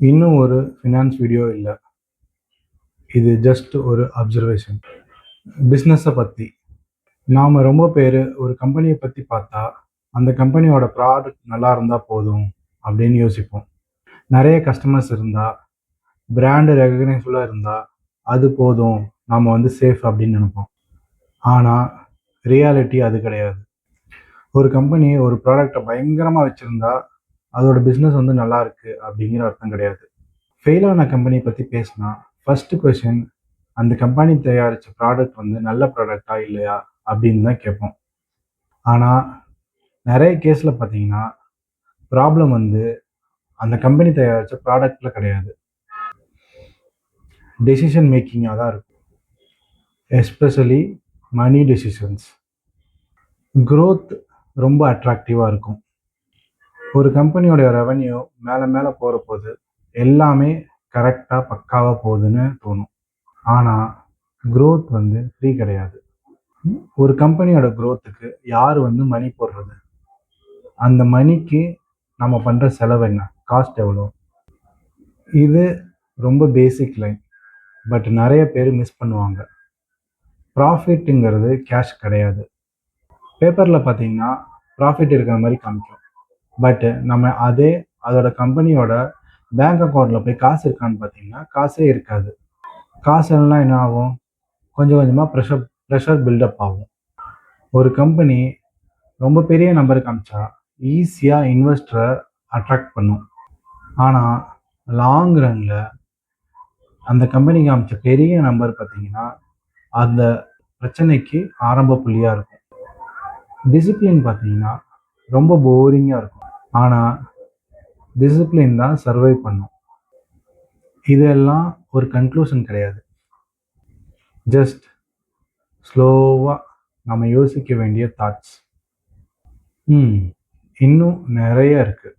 இன்னும் ஒரு finance video இல்ல. இது ஜஸ்ட் ஒரு அப்சர்வேஷன். பிஸ்னஸை பற்றி நாம் ரொம்ப பேர் ஒரு கம்பெனியை பற்றி பார்த்தா அந்த கம்பெனியோட ப்ராடக்ட் நல்லா இருந்தால் போதும் அப்படின்னு யோசிப்போம். நிறைய கஸ்டமர்ஸ் இருந்தால், பிராண்டு ரெகக்னைஸ்ஃபுல்லாக இருந்தால் அது போதும், நாம் சேஃப் அப்படின்னு நினைப்போம். ஆனால் ரியாலிட்டி அது கிடையாது. ஒரு கம்பெனி ஒரு ப்ராடக்டை பயங்கரமாக வச்சுருந்தா அதோட பிஸ்னஸ் நல்லா இருக்கு அப்படிங்கிற அர்த்தம் கிடையாது. ஃபெயிலான கம்பெனி பற்றி பேசினா ஃபஸ்ட்டு கொஷின், அந்த கம்பெனி தயாரித்த ப்ராடக்ட் நல்ல ப்ராடக்டா இல்லையா அப்படின்னு தான் கேட்போம். ஆனால் நிறைய கேஸில் பார்த்தீங்கன்னா ப்ராப்ளம் அந்த கம்பெனி தயாரித்த ப்ராடக்டில் கிடையாது, டெசிஷன் மேக்கிங்காக தான் இருக்கும். எஸ்பெஷலி மணி டெசிஷன்ஸ். க்ரோத் ரொம்ப அட்ராக்டிவாக இருக்கும். ஒரு கம்பெனியோட ரெவன்யூ மேலே மேலே போகிற போது எல்லாமே கரெக்டாக பக்காவாக போகுதுன்னு தோணும். ஆனால் க்ரோத் ஃப்ரீ கிடையாது. ஒரு கம்பெனியோட க்ரோத்துக்கு யார் மணி போடுறது, அந்த மணிக்கு நம்ம பண்ணுற செலவு என்ன, காஸ்ட் எவ்வளோ, இது ரொம்ப பேசிக் லைன். பட் நிறைய பேர் மிஸ் பண்ணுவாங்க. ப்ராஃபிட்டுங்கிறது கேஷ் கிடையாது. பேப்பரில் பார்த்தீங்கன்னா ப்ராஃபிட் இருக்கிற மாதிரி காமிக்கும். பட் நம்ம அதோட கம்பெனியோட பேங்க் அக்கௌண்ட்டில் போய் காசு இருக்கான்னு பார்த்தீங்கன்னா காசே இருக்காது. காசு எல்லாம் என்ன ஆகும், கொஞ்சம் கொஞ்சமாக ப்ரெஷர் பில்டப் ஆகும். ஒரு கம்பெனி ரொம்ப பெரிய நம்பர் காமிச்சா ஈஸியாக இன்வெஸ்டரை அட்ராக்ட் பண்ணும். ஆனால் லாங் ரனில் அந்த கம்பெனி காமிச்ச பெரிய நம்பர் பார்த்தீங்கன்னா அந்த பிரச்சனைக்கு ஆரம்ப புள்ளியாக இருக்கும். டிசிப்ளின் பார்த்தீங்கன்னா ரொம்ப போரிங்காக இருக்கும். ஆனால் டிசிப்ளின் தான் சர்வை பண்ணும். இதெல்லாம் ஒரு கன்க்ளூஷன் கிடையாது, ஜஸ்ட் ஸ்லோவாக நம்ம யோசிக்க வேண்டிய தாட்ஸ். இன்னும் நிறைய இருக்குது.